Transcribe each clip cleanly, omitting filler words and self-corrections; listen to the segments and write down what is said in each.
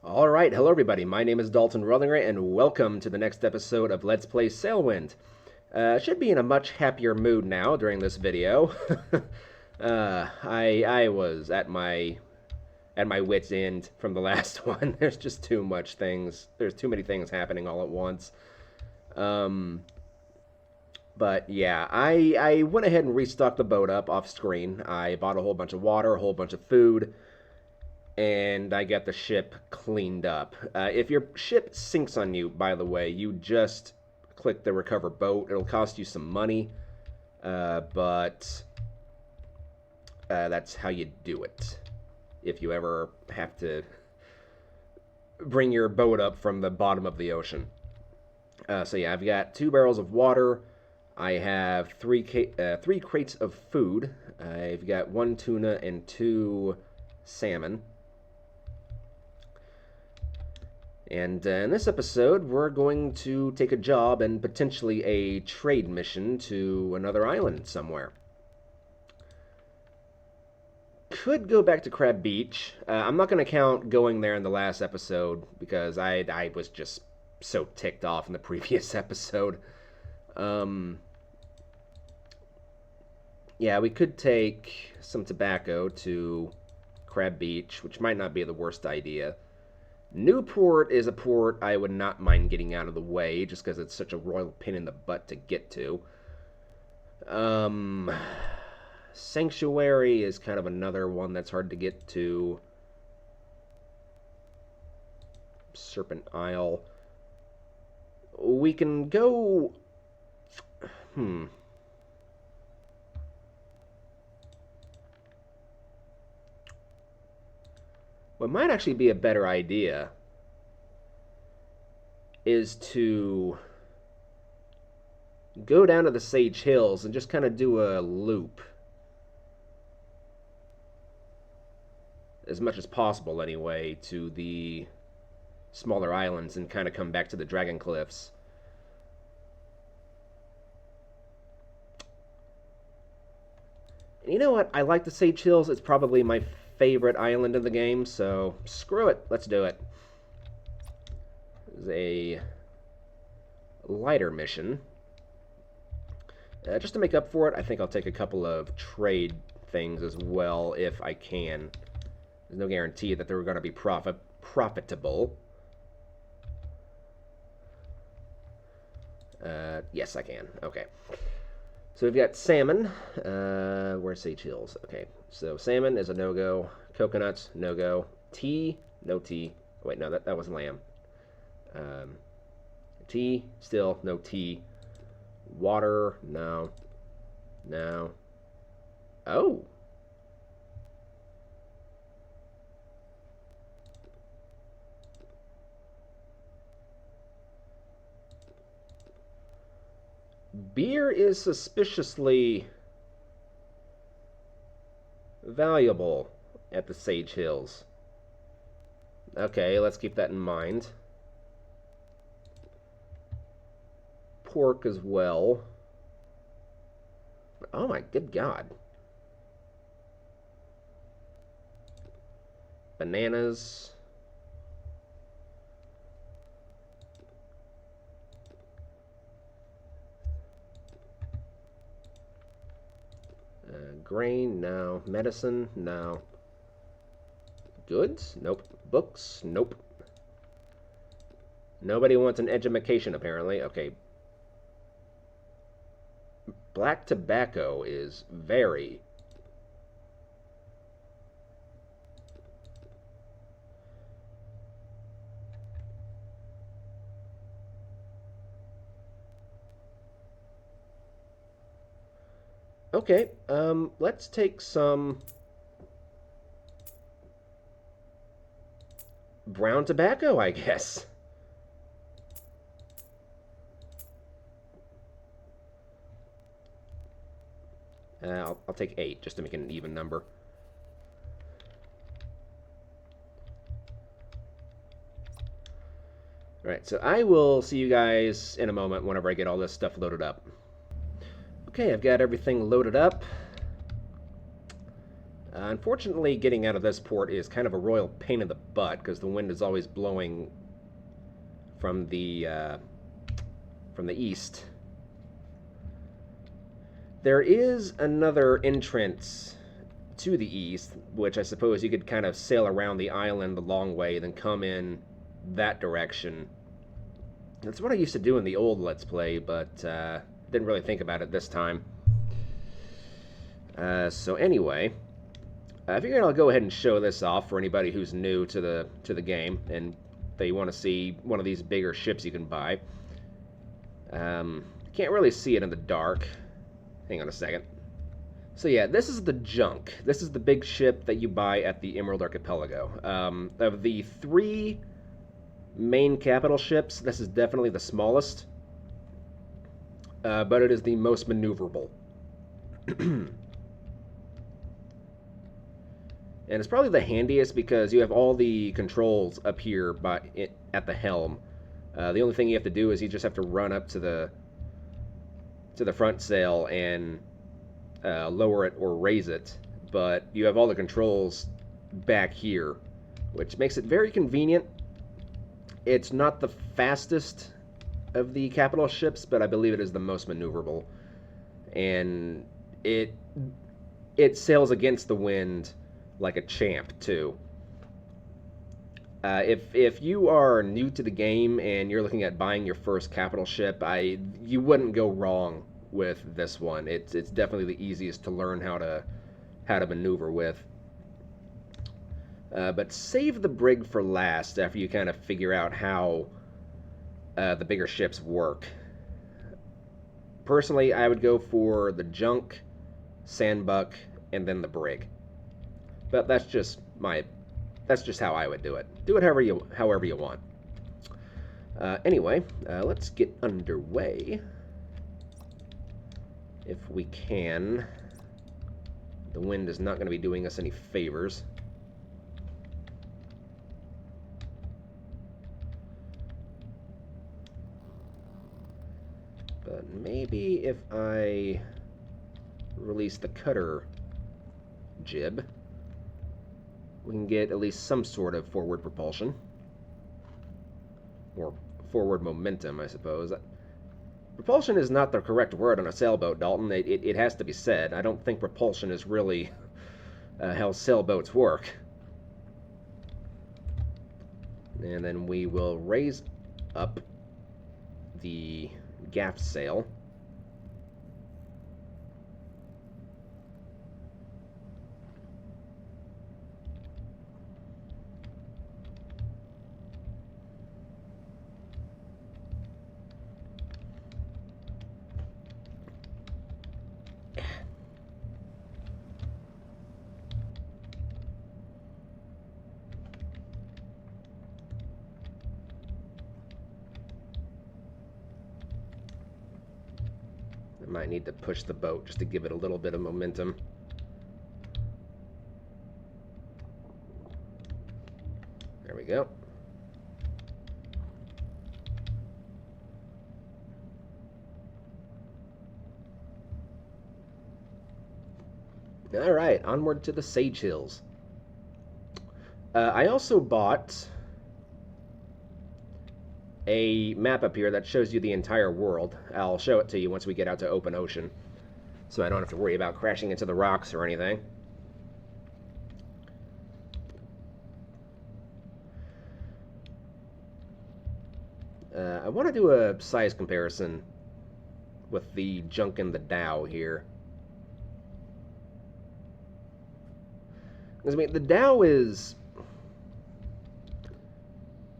Alright, hello everybody, my name is Dalton Ruthinger, and welcome to the next episode of Let's Play Sailwind. Should be in a much happier mood now during this video. I was at my wit's end from the last one. There's just too much things. There's too many things happening all at once. But yeah, I went ahead and restocked the boat up off screen. I bought a whole bunch of water, a whole bunch of food, and I got the ship cleaned up. If your ship sinks on you, by the way, you just click the recover boat. It'll cost you some money, but that's how you do it. If you ever have to bring your boat up from the bottom of the ocean. So yeah, I've got 2 barrels of water. I have 3 crates of food. I've got 1 tuna and 2 salmon. And in this episode, we're going to take a job and potentially a trade mission to another island somewhere. Could go back to Crab Beach. I'm not going to count going there in the last episode because I was just so ticked off in the previous episode. Yeah, we could take some tobacco to Crab Beach, which might not be the worst idea. Newport is a port I would not mind getting out of the way, just because it's such a royal pain in the butt to get to. Sanctuary is kind of another one that's hard to get to. Serpent Isle. We can go... What might actually be a better idea is to go down to the Sage Hills and just kind of do a loop. As much as possible, anyway, to the smaller islands and kind of come back to the Dragon Cliffs. And you know what? I like the Sage Hills. It's probably my favorite island in the game, so screw it. Let's do it. This is a lighter mission. Just to make up for it, I think I'll take a couple of trade things as well if I can. There's no guarantee that they're going to be profitable. Yes, I can. Okay. So we've got salmon. Where's Sage Hills? Okay, so salmon is a no-go. Coconuts, no-go. Tea, no tea. Oh, wait, no, that was lamb. Tea, still no tea. Water, no. No. Oh. Beer is suspiciously valuable at the Sage Hills. Okay, let's keep that in mind. Pork as well. Oh my good God. Bananas. Grain, no. Medicine, no. Goods? Nope. Books? Nope. Nobody wants an education, apparently. Okay. Black tobacco is very... Okay, let's take some brown tobacco, I guess. I'll take 8, just to make it an even number. Alright, so I will see you guys in a moment whenever I get all this stuff loaded up. Okay, I've got everything loaded up. Unfortunately, getting out of this port is kind of a royal pain in the butt because the wind is always blowing from the east. There is another entrance to the east, which I suppose you could kind of sail around the island the long way, then come in that direction. That's what I used to do in the old Let's Play, but didn't really think about it this time. So anyway, I figured I'll go ahead and show this off for anybody who's new to the game and they want to see one of these bigger ships you can buy. Can't really see it in the dark. Hang on a second. So yeah, this is the junk. This is the big ship that you buy at the Emerald Archipelago. Of the three main capital ships, this is definitely the smallest, but it is the most maneuverable. And it's probably the handiest because you have all the controls up here at the helm. The only thing you have to do is you just have to run up to the front sail and lower it or raise it. But you have all the controls back here, which makes it very convenient. It's not the fastest of the capital ships, but I believe it is the most maneuverable. And it sails against the wind like a champ, too. If you are new to the game and you're looking at buying your first capital ship, you wouldn't go wrong with this one. It's definitely the easiest to learn how to maneuver with. But save the brig for last after you kind of figure out how the bigger ships work. Personally, I would go for the junk, sandbuck, and then the brig. But that's just how I would do it. Do it however you want. Anyway, let's get underway. If we can. The wind is not going to be doing us any favors. But maybe if I release the cutter jib, we can get at least some sort of forward propulsion. Or forward momentum, I suppose. Propulsion is not the correct word on a sailboat, Dalton. It has to be said. I don't think propulsion is really how sailboats work. And then we will raise up the gaff sail. Might need to push the boat just to give it a little bit of momentum. There we go. All right, onward to the Sage Hills. I also bought a map up here that shows you the entire world. I'll show it to you once we get out to open ocean, so I don't have to worry about crashing into the rocks or anything. I want to do a size comparison with the junk and the Dhow here. Because, I mean, the Dhow is...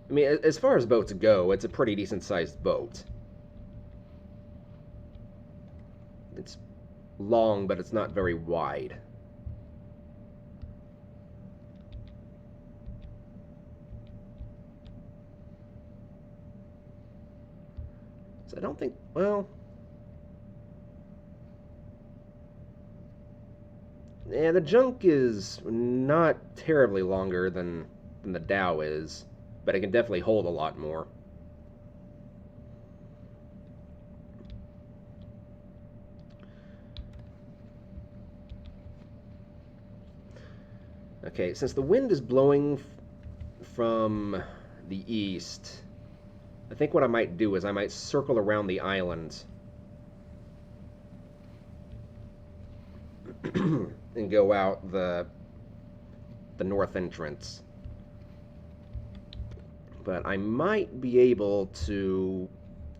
I mean, as far as boats go, it's a pretty decent-sized boat. It's long, but it's not very wide. So I don't think... Well... Yeah, the junk is not terribly longer than the Dhow is, but it can definitely hold a lot more. Okay, since the wind is blowing from the east, I think what I might do is I might circle around the island and go out the north entrance. But I might be able to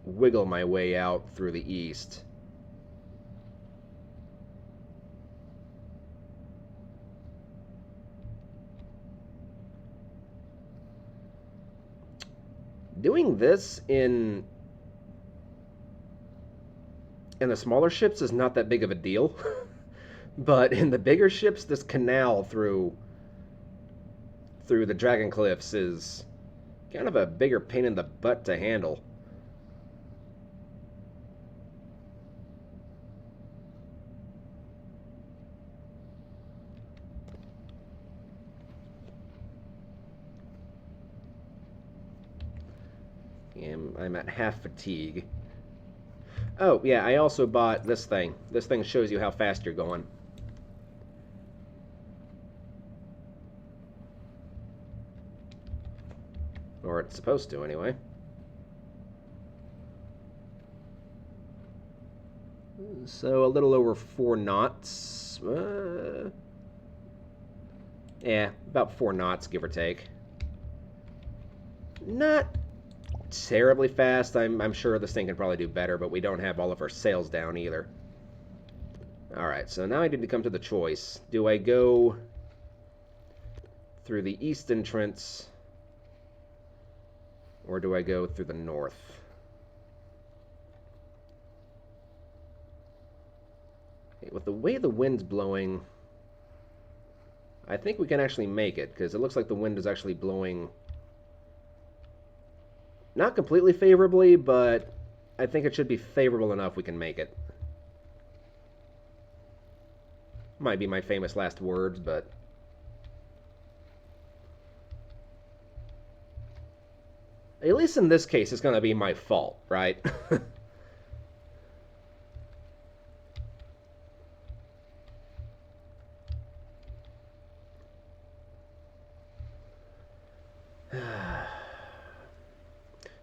wiggle my way out through the east. Doing this in the smaller ships is not that big of a deal. But in the bigger ships, this canal through the Dragon Cliffs is kind of a bigger pain in the butt to handle. I'm at half fatigue. Oh, yeah, I also bought this thing. This thing shows you how fast you're going. Or it's supposed to, anyway. So, a little over 4 knots. Yeah, about 4 knots, give or take. Not terribly fast. I'm sure this thing can probably do better, but we don't have all of our sails down either. Alright, so now I need to come to the choice. Do I go through the east entrance, or do I go through the north? Okay, with the way the wind's blowing, I think we can actually make it, because it looks like the wind is actually blowing not completely favorably, but I think it should be favorable enough we can make it. Might be my famous last words, but at least in this case, it's going to be my fault, right?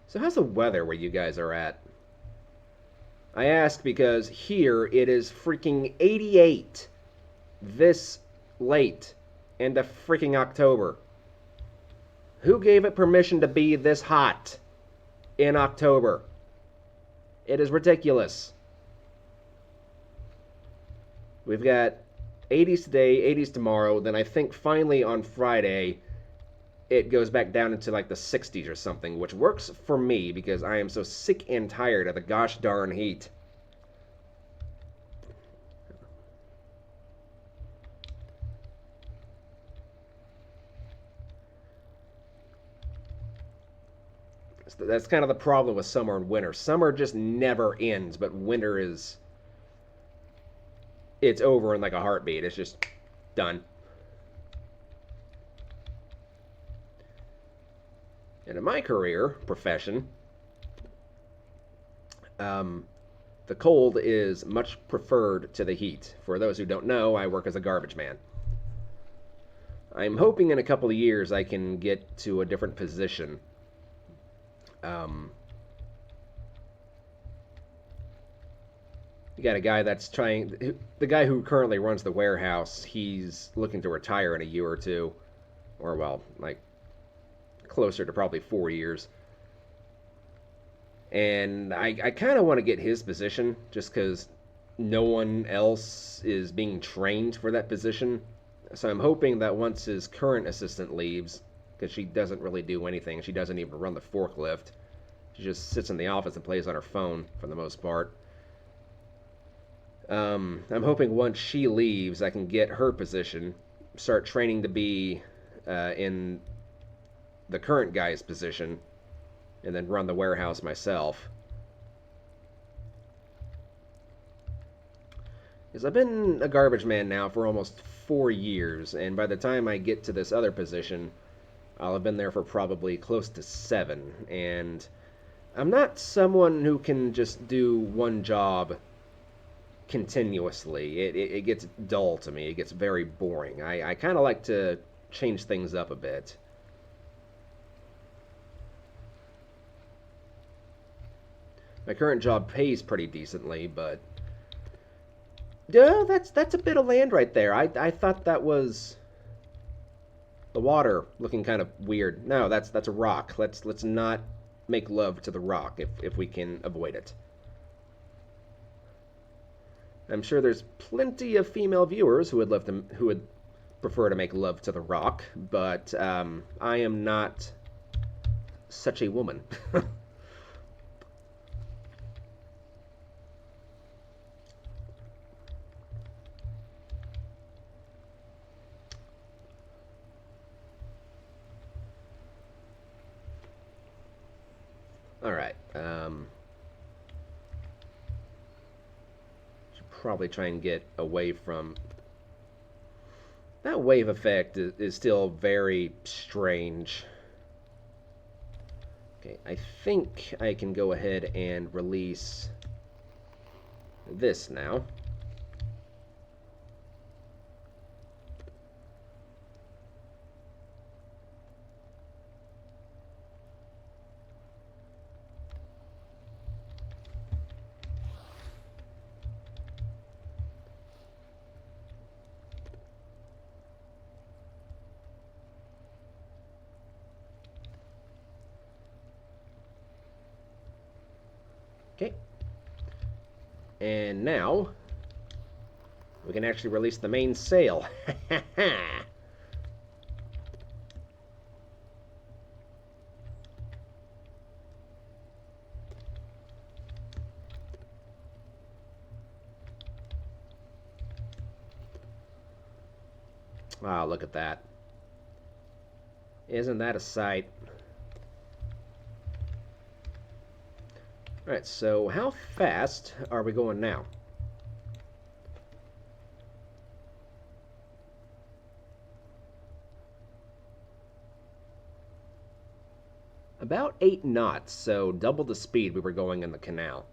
So how's the weather where you guys are at? I ask because here it is freaking 88 this late into freaking October. Who gave it permission to be this hot in October? It is ridiculous. We've got 80s today, 80s tomorrow, then I think finally on Friday it goes back down into like the 60s or something, which works for me because I am so sick and tired of the gosh darn heat. That's kind of the problem with summer and winter. Summer just never ends, but winter is... it's over in like a heartbeat. It's just done. And in my career, profession, the cold is much preferred to the heat. For those who don't know, I work as a garbage man. I'm hoping in a couple of years I can get to a different position. You got a guy that's trying... the guy who currently runs the warehouse, he's looking to retire in a year or two. Or, well, like, closer to probably 4 years. And I kind of want to get his position, just because no one else is being trained for that position. So I'm hoping that once his current assistant leaves, because she doesn't really do anything, she doesn't even run the forklift. She just sits in the office and plays on her phone for the most part. I'm hoping once she leaves, I can get her position, start training to be in the current guy's position, and then run the warehouse myself. Because I've been a garbage man now for almost 4 years, and by the time I get to this other position, I'll have been there for probably close to 7, and I'm not someone who can just do one job continuously. It gets dull to me. It gets very boring. I kind of like to change things up a bit. My current job pays pretty decently, but yeah, that's a bit of land right there. I thought that was the water looking kind of weird. No, that's a rock. Let's not make love to the rock if we can avoid it. I'm sure there's plenty of female viewers who would prefer to make love to the rock, but I am not such a woman. All right. Should probably try and get away from that wave effect is still very strange. Okay, I think I can go ahead and release this now. Okay. And now we can actually release the main sail. Wow, look at that. Isn't that a sight? Alright, so how fast are we going now? About 8 knots, so double the speed we were going in the canal.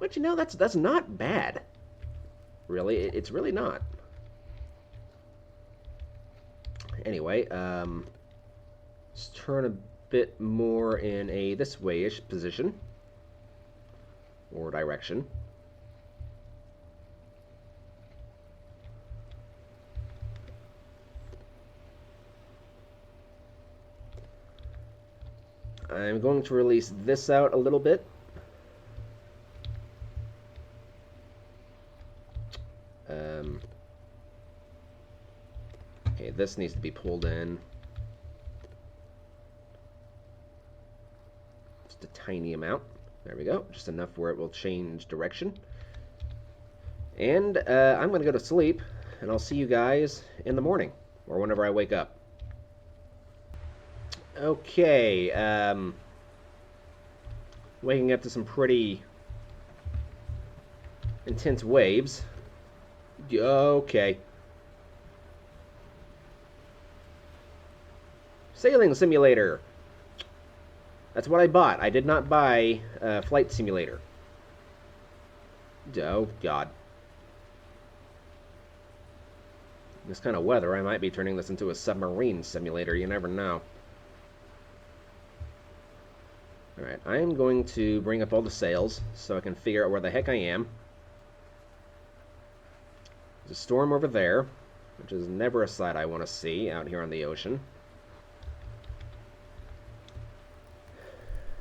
But you know, that's not bad. Really, it's really not. Anyway, let's turn a bit more in a this way-ish position or direction. I'm going to release this out a little bit. Okay, this needs to be pulled in. Just a tiny amount. There we go. Just enough where it will change direction. And I'm going to go to sleep, and I'll see you guys in the morning, or whenever I wake up. Okay, waking up to some pretty intense waves. Okay. Sailing simulator. That's what I bought. I did not buy Flight Simulator. Oh, God. This kind of weather, I might be turning this into a submarine simulator. You never know. Alright, I am going to bring up all the sails so I can figure out where the heck I am. There's a storm over there, which is never a sight I want to see out here on the ocean.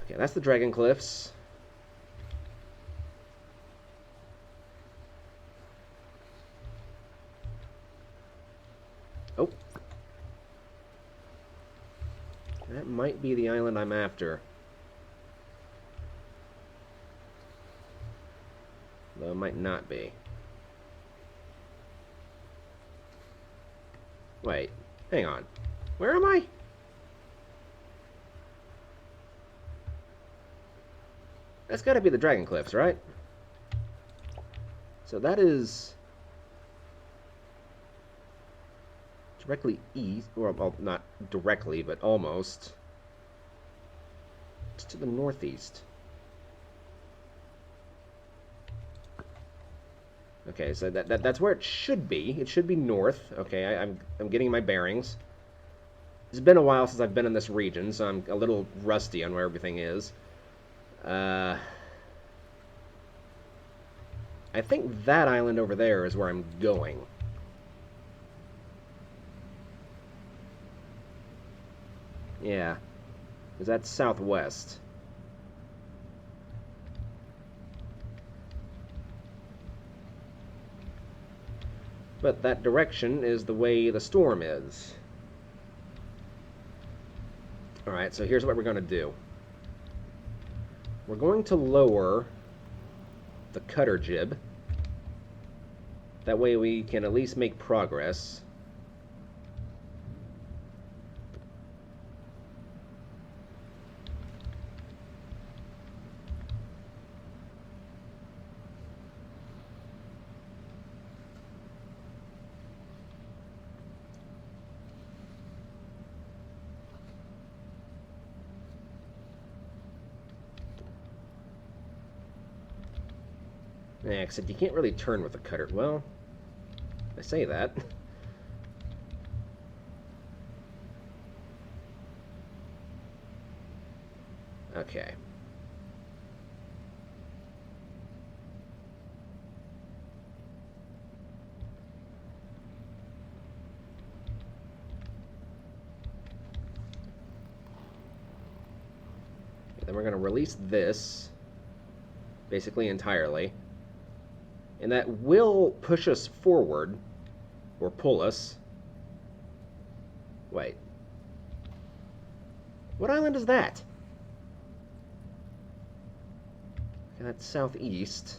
Okay, that's the Dragon Cliffs. Oh. That might be the island I'm after. Though it might not be. Wait, hang on. Where am I? That's got to be the Dragon Cliffs, right? So that is directly east, or well, not directly, but almost. It's to the northeast. Okay, so that's where it should be. It should be north. Okay, I'm getting my bearings. It's been a while since I've been in this region, so I'm a little rusty on where everything is. I think that island over there is where I'm going. Yeah, because that's southwest. But that direction is the way the storm is. Alright, so here's what we're going to do. We're going to lower the cutter jib. That way we can at least make progress. Yeah, except you can't really turn with the cutter. Well, I say that. Okay. Then we're going to release this, basically entirely. And that will push us forward, or pull us. Wait. What island is that? That's southeast.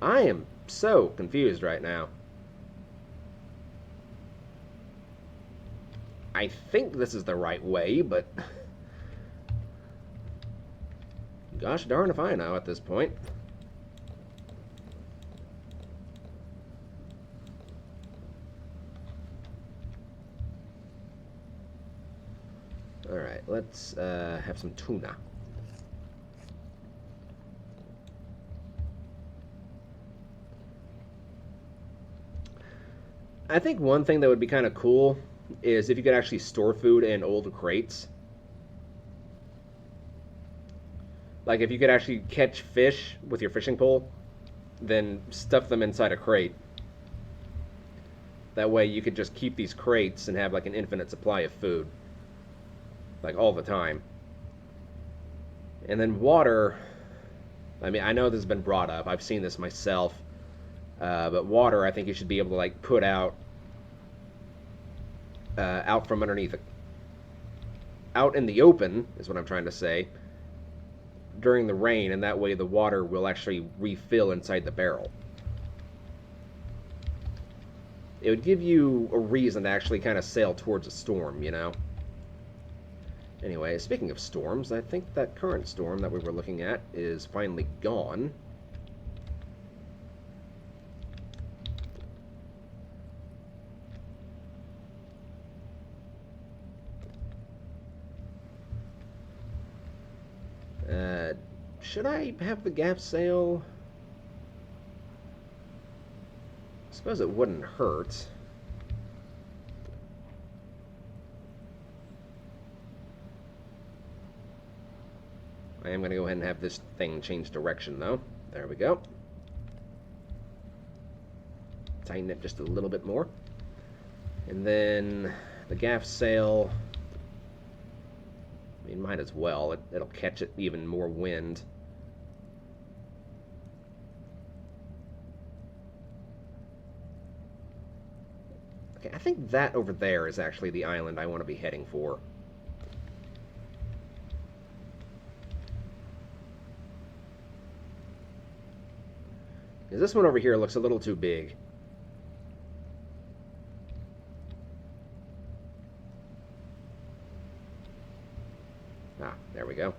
I am so confused right now. I think this is the right way, but gosh darn if I know at this point. Alright, let's have some tuna. I think one thing that would be kind of cool is if you could actually store food in old crates. Like if you could actually catch fish with your fishing pole, then stuff them inside a crate. That way you could just keep these crates and have like an infinite supply of food. Like all the time. And then water, I mean, I know this has been brought up. I've seen this myself. But water, I think you should be able to like put out from underneath it. Out in the open, is what I'm trying to say, during the rain, and that way the water will actually refill inside the barrel. It would give you a reason to actually kind of sail towards a storm, you know? Anyway, speaking of storms, I think that current storm that we were looking at is finally gone. Should I have the gaff sail? I suppose it wouldn't hurt. I am going to go ahead and have this thing change direction, though. There we go. Tighten it just a little bit more. And then the gaff sail, I mean, might as well. It'll catch it even more wind. Okay, I think that over there is actually the island I want to be heading for. Because this one over here looks a little too big. Ah, there we go.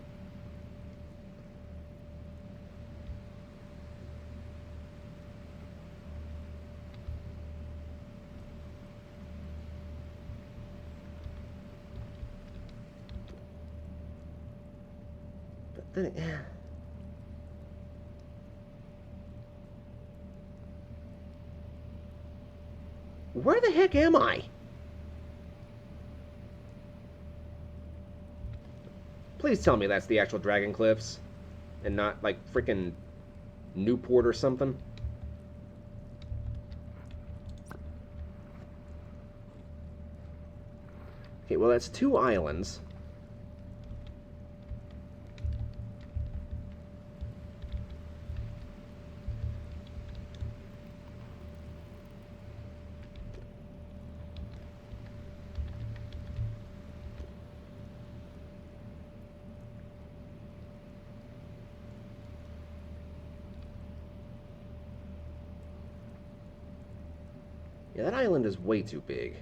Then, where the heck am I? Please tell me that's the actual Dragon Cliffs and not like freaking Newport or something. Okay, well that's 2 islands. Yeah, that island is way too big.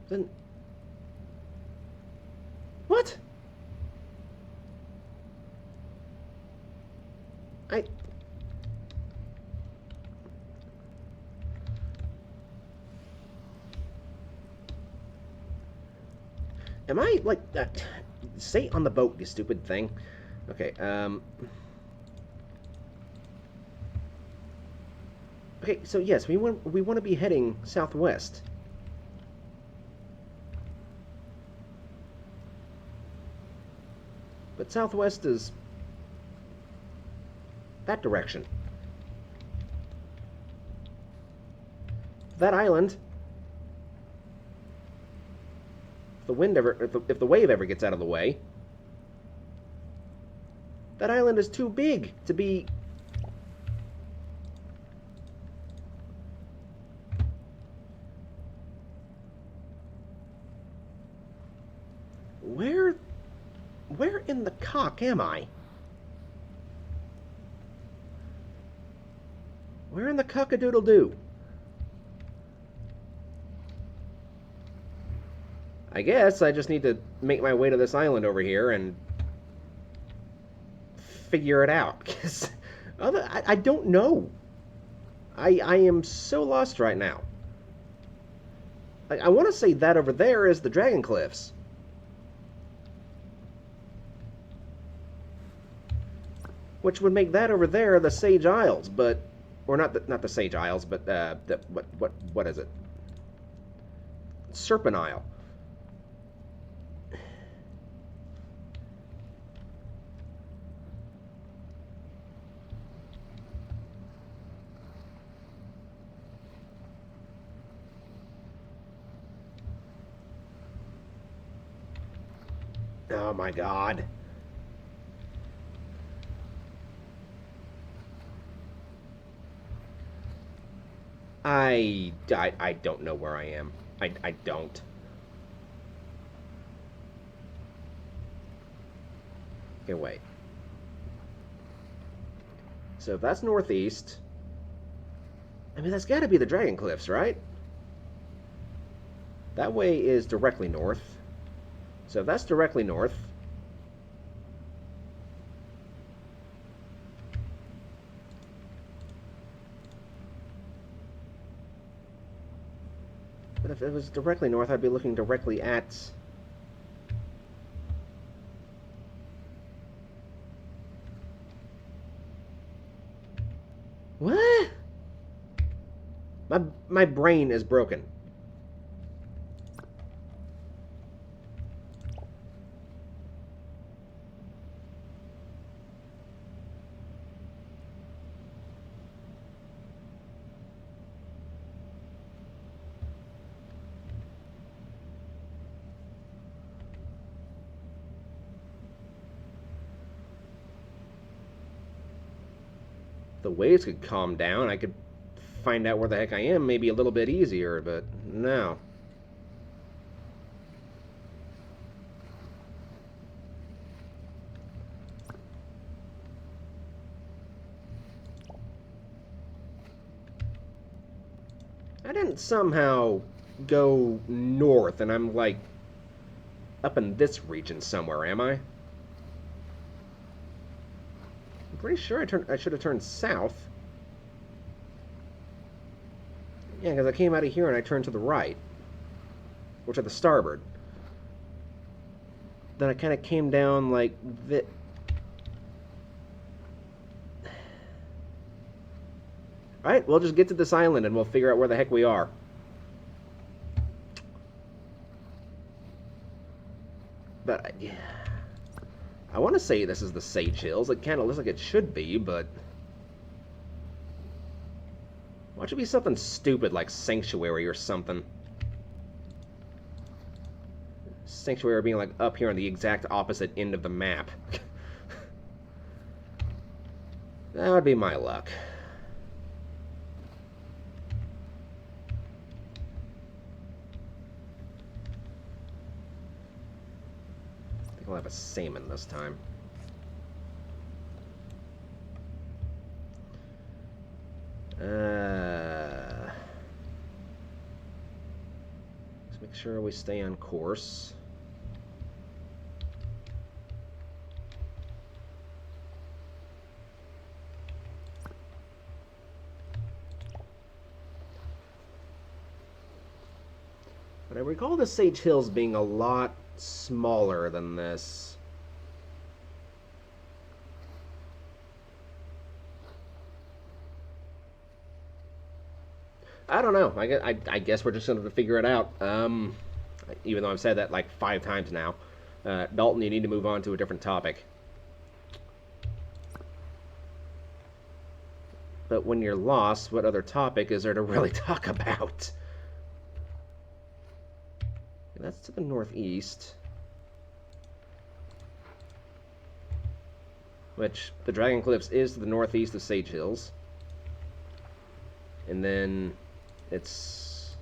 Then... What? I... Am I, like... Stay on the boat, you stupid thing. Okay, Okay, so yes, we want to be heading southwest. But southwest is that direction. That island, if the wind ever, if the wave ever gets out of the way, that island is too big to be. Where in the cock am I? Where in the cock-a-doodle-doo? I guess I just need to make my way to this island over here and figure it out, because I don't know. I am so lost right now. I want to say that over there is the Dragon Cliffs. Which would make that over there the Sage Isles, but... Or not the Sage Isles, but what is it? Serpent Isle. Oh my god. I don't know where I am. I don't. Okay, wait. So if that's northeast, I mean, that's got to be the Dragon Cliffs, right? That way is directly north. So if that's directly north, but if it was directly north, I'd be looking directly at... What? My brain is broken. The waves could calm down, I could find out where the heck I am maybe a little bit easier, but no. I didn't somehow go north and I'm like up in this region somewhere, am I? I'm pretty sure I should have turned south. Yeah, because I came out of here and I turned to the right, or to the starboard. Then I kind of came down like this. Alright, we'll just get to this island and we'll figure out where the heck we are. But, yeah. I want to say this is the Sage Hills. It kind of looks like it should be, but... Why should it be something stupid like Sanctuary or something? Sanctuary being like up here on the exact opposite end of the map. That would be my luck. I think I'll have a salmon this time. Let's make sure we stay on course. But I recall the Sage Hills being a lot smaller than this. I don't know. I guess we're just going to figure it out. Even though I've said that like 5 times now. Dalton, you need to move on to a different topic. But when you're lost, what other topic is there to really talk about? That's to the northeast. Which, the Dragon Cliffs is to the northeast of Sage Hills. And then it's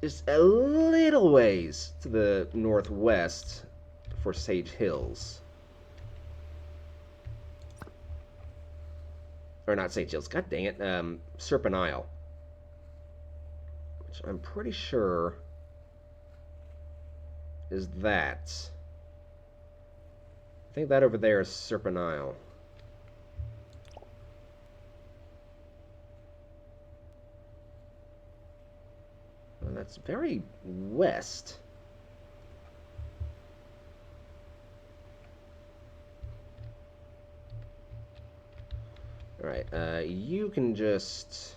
just a little ways to the northwest for Sage Hills. Or not Sage Hills, god dang it, Serpent Isle. Which I'm pretty sure is that. I think that over there is Serpent Isle. Well, that's very west. Alright, you can just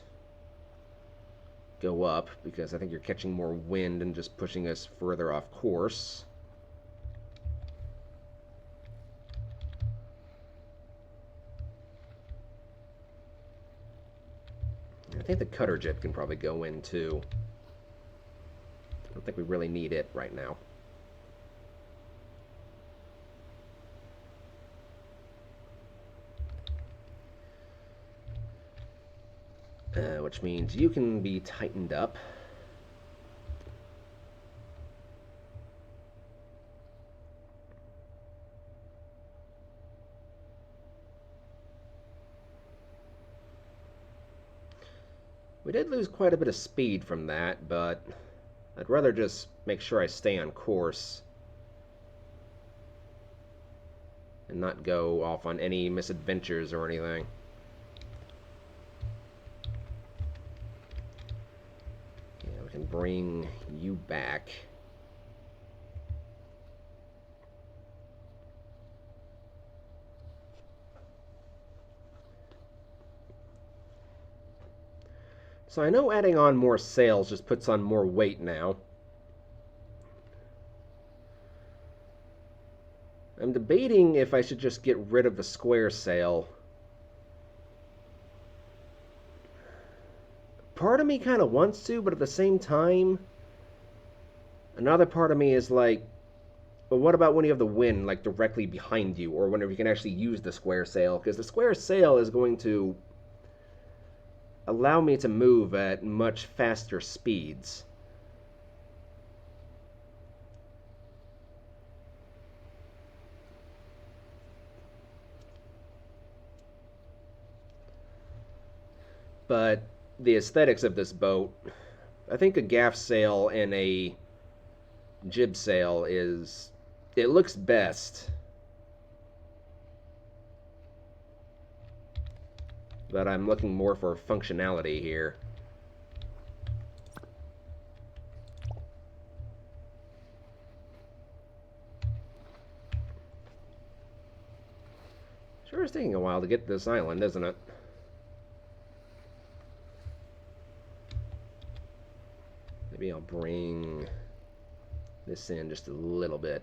go up, because I think you're catching more wind and just pushing us further off course. I think the cutter jet can probably go in too. I don't think we really need it right now. Which means you can be tightened up. We did lose quite a bit of speed from that, but I'd rather just make sure I stay on course and not go off on any misadventures or anything. Yeah, we can bring you back. So I know adding on more sails just puts on more weight now. I'm debating if I should just get rid of the square sail. Part of me kind of wants to, but at the same time, another part of me is like, but what about when you have the wind like directly behind you, or whenever you can actually use the square sail? Because the square sail is going to allow me to move at much faster speeds. But the aesthetics of this boat, I think a gaff sail and a jib sail is, it looks best. but I'm looking more for functionality here. Sure is taking a while to get to this island, isn't it? Maybe I'll bring this in just a little bit.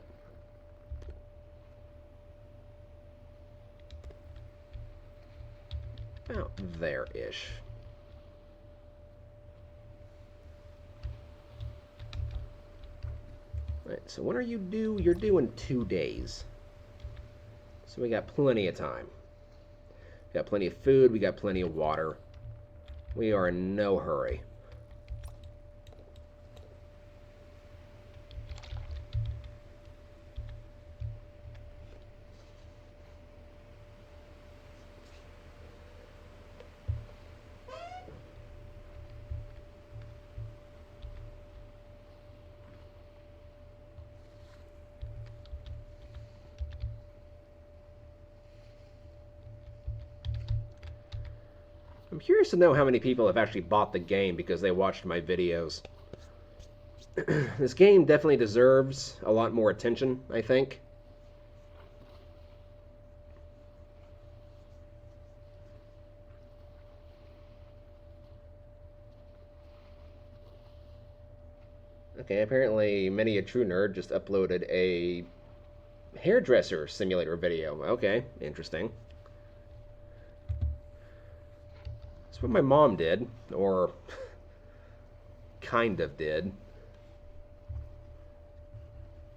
About there-ish. Alright, so when are you due? You're due in 2 days. So we got plenty of time. We got plenty of food, we got plenty of water. We are in no hurry. I'm curious to know how many people have actually bought the game because they watched my videos. This game definitely deserves a lot more attention, I think. Okay, apparently many a true nerd just uploaded a hairdresser simulator video. Okay, interesting. That's what my mom did, or kind of did.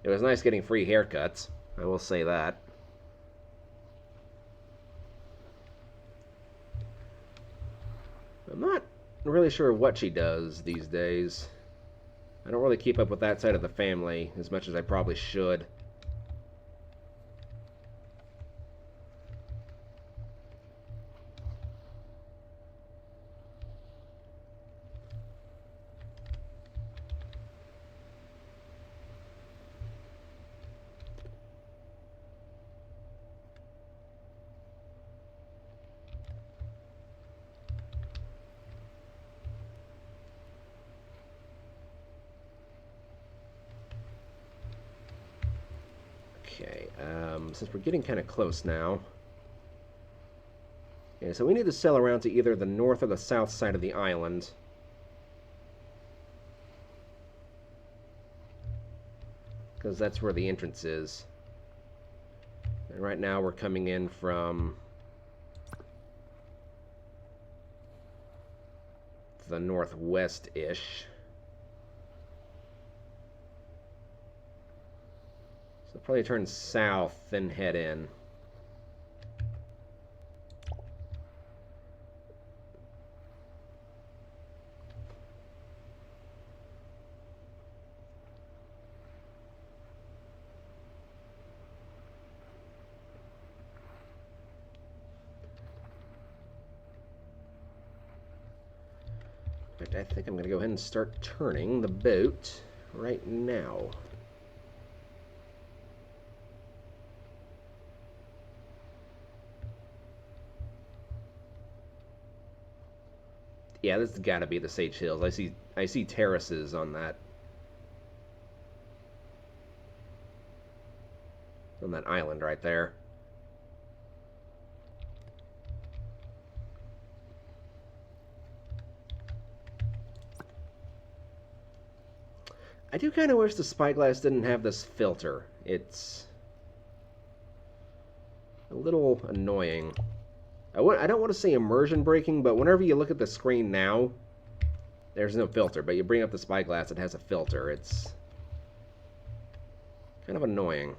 It was nice getting free haircuts, I will say that. I'm not really sure what she does these days. I don't really keep up with that side of the family as much as I probably should. Okay, since we're getting kind of close now. Okay, so we need to sail around to either the north or the south side of the island. Because that's where the entrance is. And right now we're coming in from the northwest-ish. So probably turn south, then head in. In fact, I think I'm going to go ahead and start turning the boat right now. Yeah, this has got to be the Sage Hills. I see terraces on that island right there. I do kind of wish the spyglass didn't have this filter. It's a little annoying. I don't want to say immersion breaking, but whenever you look at the screen now, there's no filter. But you bring up the spyglass, it has a filter. It's kind of annoying.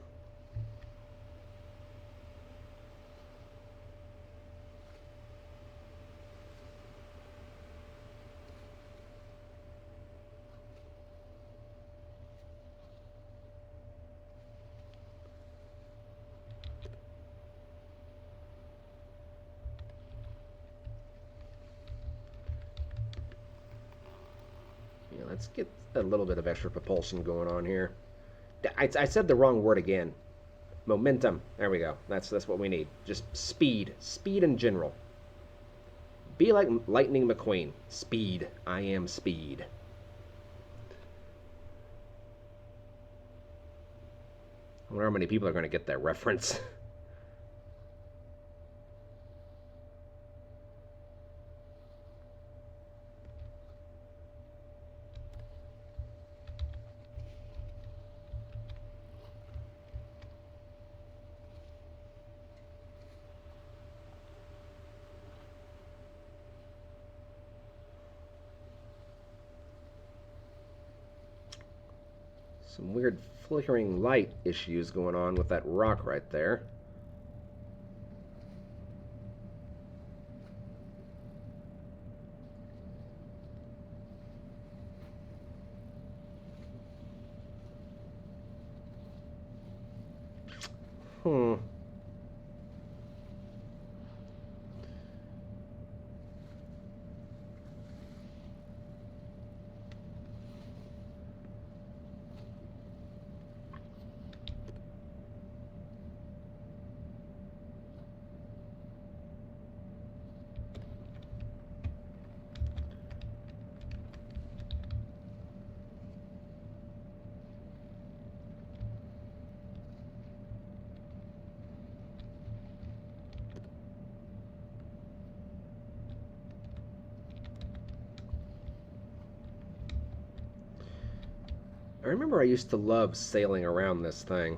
Let's get a little bit of extra propulsion going on here. I said the wrong word again. Momentum. There we go. That's what we need. Just speed. Speed in general. Be like Lightning McQueen. Speed. I am speed. I wonder how many people are going to get that reference. Some weird flickering light issues going on with that rock right there. Hmm. I remember I used to love sailing around this thing.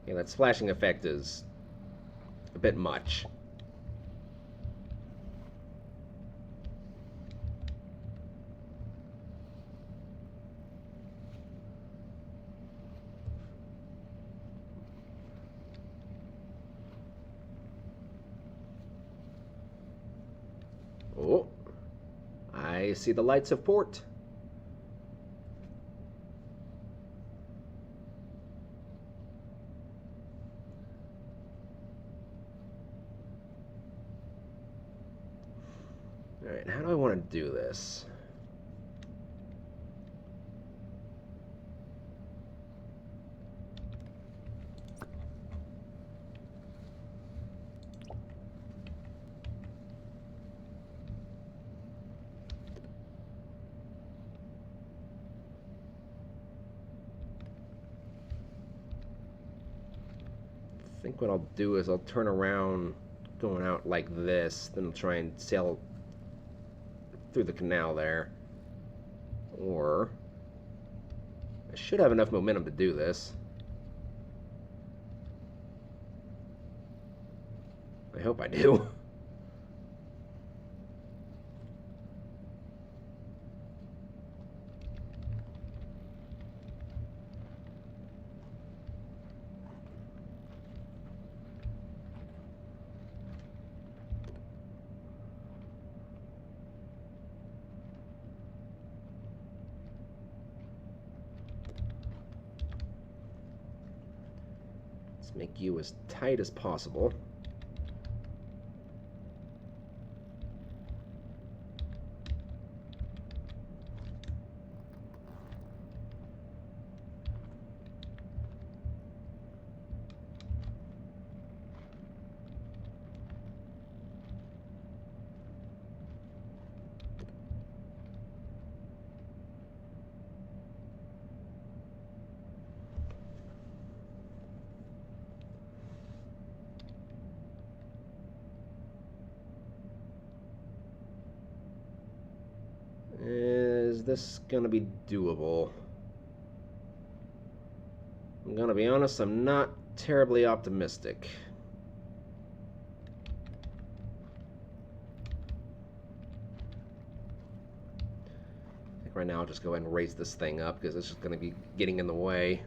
Yeah, that splashing effect is a bit much. Oh, I see the lights of port. Alright, how do I want to do this? I think what I'll do is I'll turn around going out like this, then I'll try and sail through the canal there. Or I should have enough momentum to do this. I hope I do. Let's make you as tight as possible. Is this gonna be doable? I'm gonna be honest, I'm not terribly optimistic. I think right now I'll just go ahead and raise this thing up because it's just gonna be getting in the way.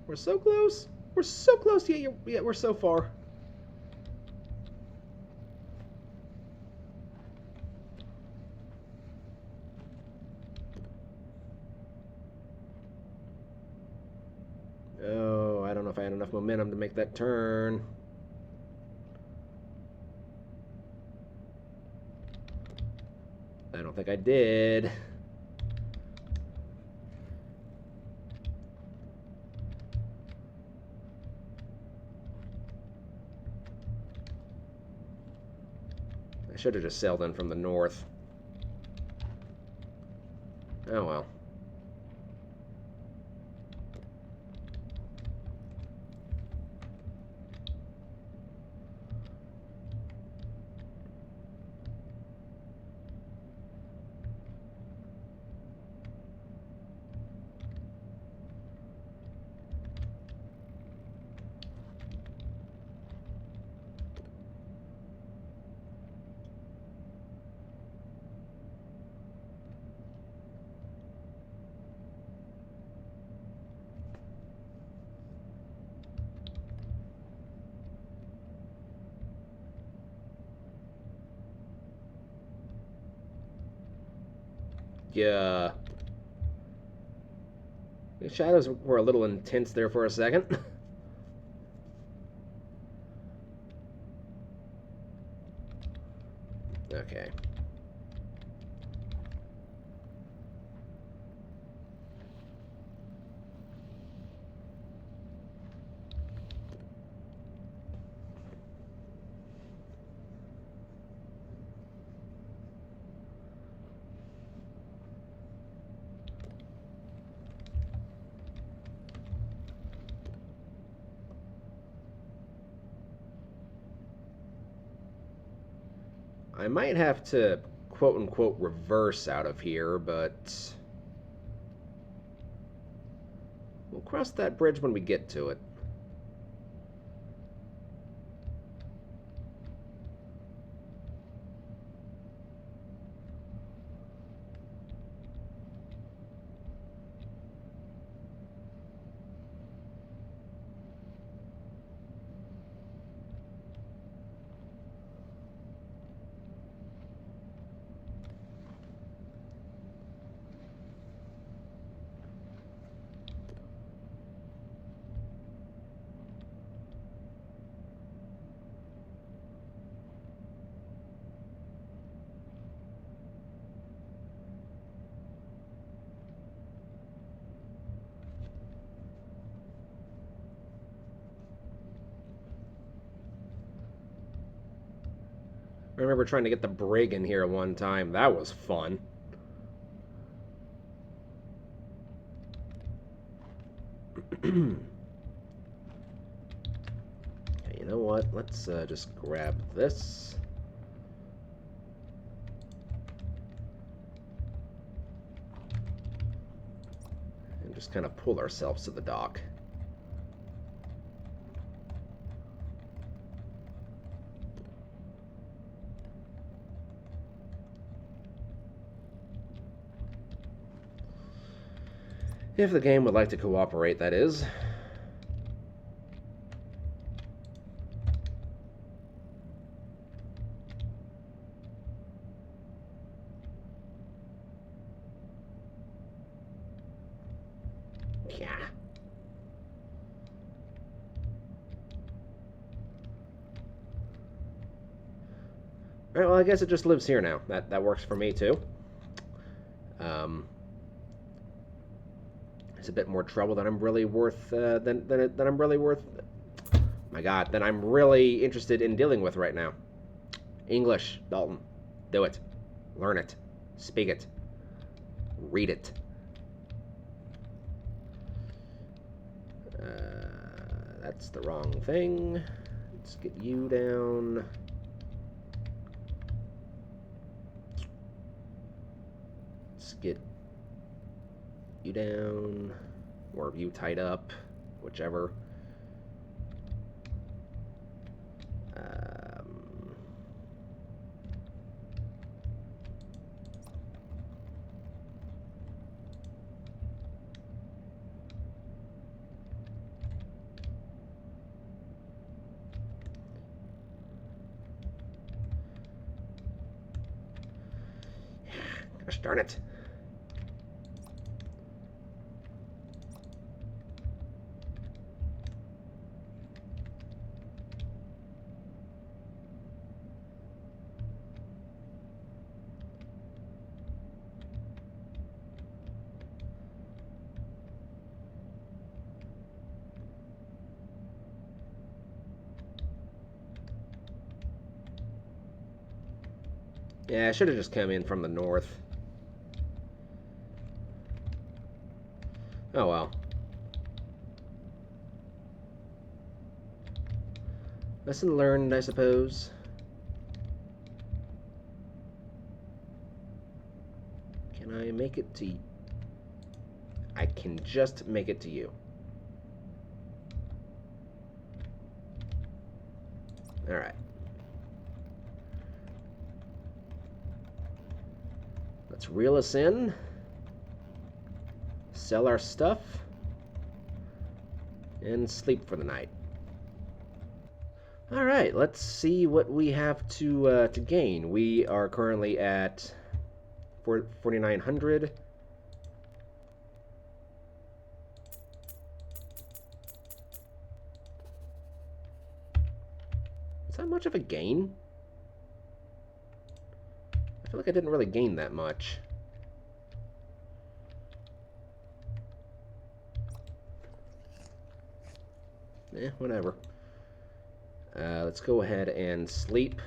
We're so close. We're so close, yet we're so far. Oh, I don't know if I had enough momentum to make that turn. I don't think I did. I should have just sailed in from the north. Oh well. Yeah. The shadows were a little intense there for a second. Okay. I might have to quote unquote reverse out of here, but we'll cross that bridge when we get to it. I remember trying to get the brig in here one time. That was fun. Okay, you know what? Let's just grab this. And just kind of pull ourselves to the dock. If the game would like to cooperate, that is. Yeah. Alright, well, I guess it just lives here now. That works for me, too. It's a bit more trouble than I'm really worth, than I'm really worth... My god, than I'm really interested in dealing with right now. English, Dalton. Do it. Learn it. Speak it. Read it. That's the wrong thing. Let's get you down. Let's get you down. Or you tied up. Whichever. Gosh darn it. Yeah, I should have just come in from the north. Oh well. Lesson learned, I suppose. Can I make it to... I can just make it to you. Alright. Let's reel us in. Sell our stuff. And sleep for the night. Alright, let's see what we have to gain. We are currently at 4,900. Is that much of a gain? I feel like I didn't really gain that much. Whatever. Let's go ahead and sleep.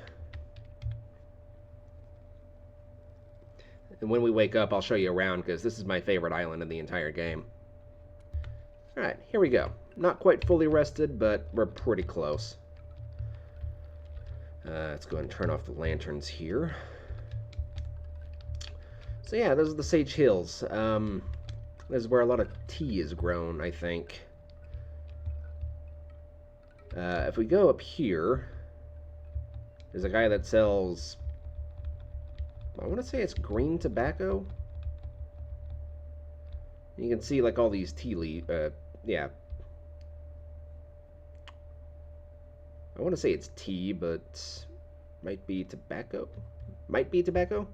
And when we wake up, I'll show you around, because this is my favorite island in the entire game. Alright, here we go. Not quite fully rested, but we're pretty close. Let's go ahead and turn off the lanterns here. So yeah, those are the Sage Hills. This is where a lot of tea is grown, I think. If we go up here, there's a guy that sells, I want to say it's green tobacco. You can see like all these tea leaves, yeah. I want to say it's tea, but might be tobacco. Might be tobacco.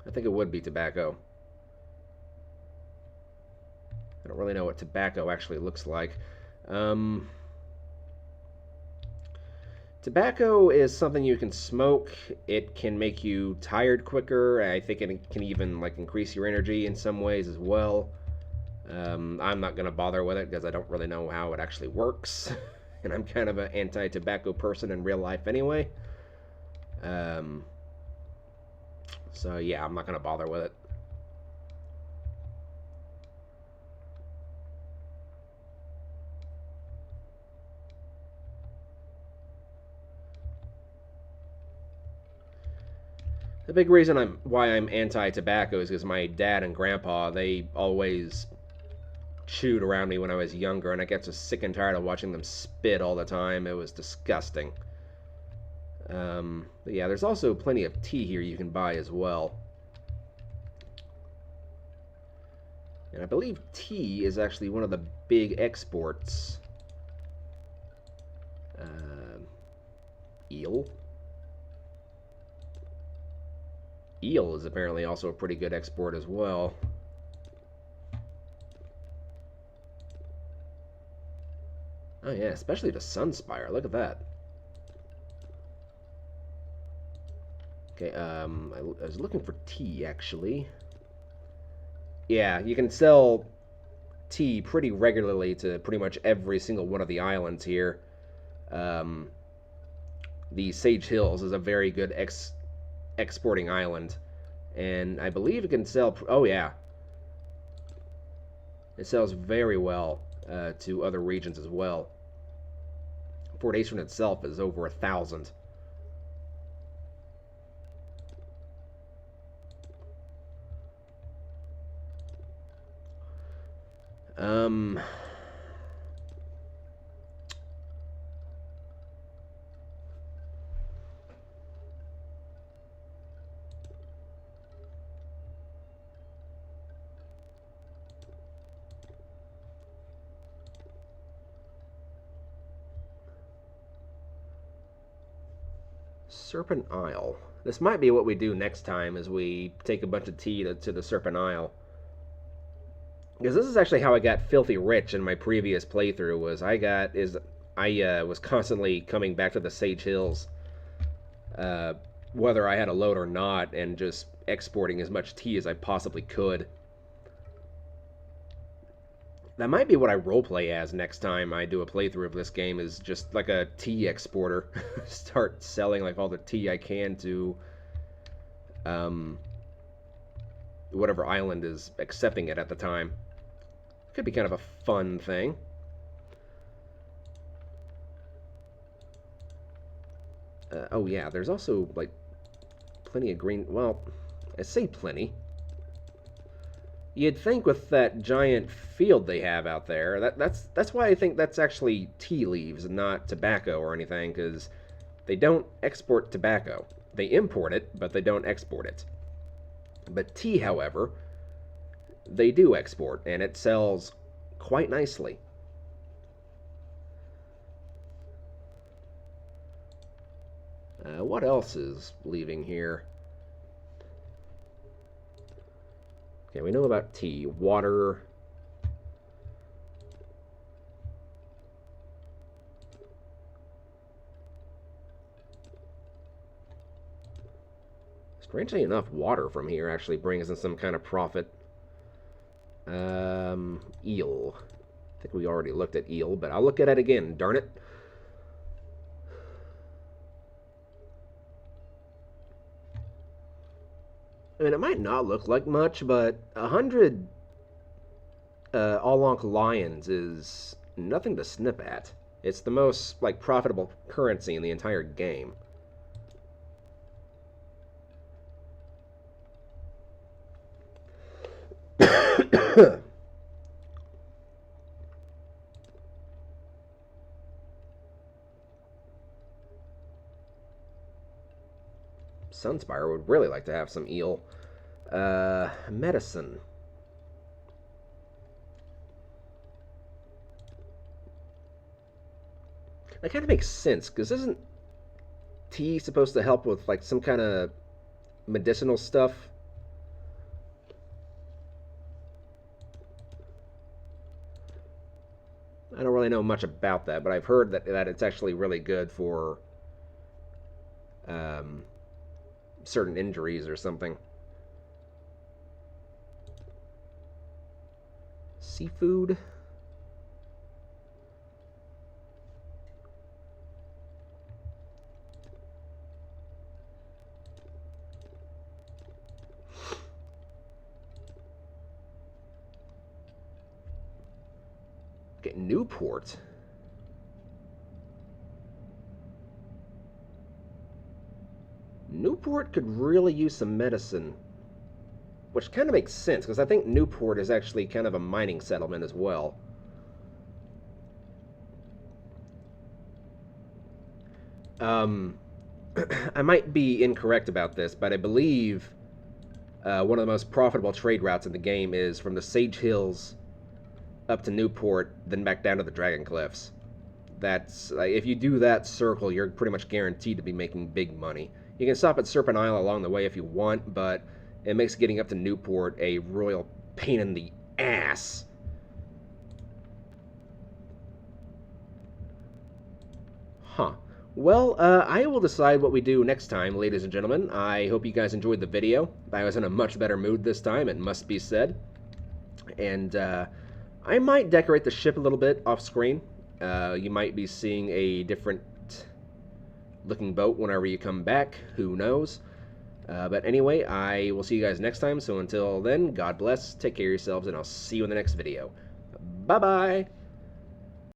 I think it would be tobacco. I don't really know what tobacco actually looks like. Tobacco is something you can smoke. It can make you tired quicker. I think it can even like increase your energy in some ways as well. I'm not going to bother with it because I don't really know how it actually works. And I'm kind of an anti-tobacco person in real life anyway. So yeah, I'm not going to bother with it. The big reason why I'm anti-tobacco is because my dad and grandpa, they always chewed around me when I was younger, and I get so sick and tired of watching them spit all the time. It was disgusting. But yeah, there's also plenty of tea here you can buy as well. And I believe tea is actually one of the big exports. Eel? Eel is apparently also a pretty good export as well. Oh yeah, especially the Sunspire. Look at that. Okay, I was looking for tea, actually. Yeah, you can sell tea pretty regularly to pretty much every single one of the islands here. Um, the Sage Hills is a very good exporting island. And I believe it can sell... Oh, yeah. It sells very well to other regions as well. Fort Eastern itself is over 1,000. Um... Serpent Isle. This might be what we do next time, as we take a bunch of tea to the Serpent Isle. Because this is actually how I got filthy rich in my previous playthrough. I was constantly coming back to the Sage Hills, whether I had a load or not, and just exporting as much tea as I possibly could. That might be what I roleplay as next time I do a playthrough of this game, is just like a tea exporter. Start selling like all the tea I can to whatever island is accepting it at the time. Could be kind of a fun thing. Oh yeah, there's also like plenty of green. Well, I say plenty. You'd think with that giant field they have out there, that's why I think that's actually tea leaves and not tobacco or anything, because they don't export tobacco. They import it, but they don't export it. But tea, however, they do export, and it sells quite nicely. What else is leaving here? Okay, we know about tea. Water. Strangely enough, water from here actually brings in some kind of profit. Eel. I think we already looked at eel, but I'll look at it again, darn it. I mean, it might not look like much, but 100 Alonk lions is nothing to snip at. It's the most, like, profitable currency in the entire game. Sunspire would really like to have some eel. Medicine. That kind of makes sense, because isn't tea supposed to help with, like, some kind of medicinal stuff? I don't really know much about that, but I've heard that it's actually really good for certain injuries or something. Seafood. Okay, Newport. Newport could really use some medicine, which kind of makes sense, because I think Newport is actually kind of a mining settlement as well. I might be incorrect about this, but I believe one of the most profitable trade routes in the game is from the Sage Hills up to Newport, then back down to the Dragon Cliffs. That's if you do that circle, you're pretty much guaranteed to be making big money. You can stop at Serpent Isle along the way if you want, but it makes getting up to Newport a royal pain in the ass. Huh. Well, I will decide what we do next time, ladies and gentlemen. I hope you guys enjoyed the video. I was in a much better mood this time, it must be said. And I might decorate the ship a little bit off screen. You might be seeing a different looking boat whenever you come back. Who knows? But anyway, I will see you guys next time. So until then, God bless, take care of yourselves, and I'll see you in the next video. Bye-bye!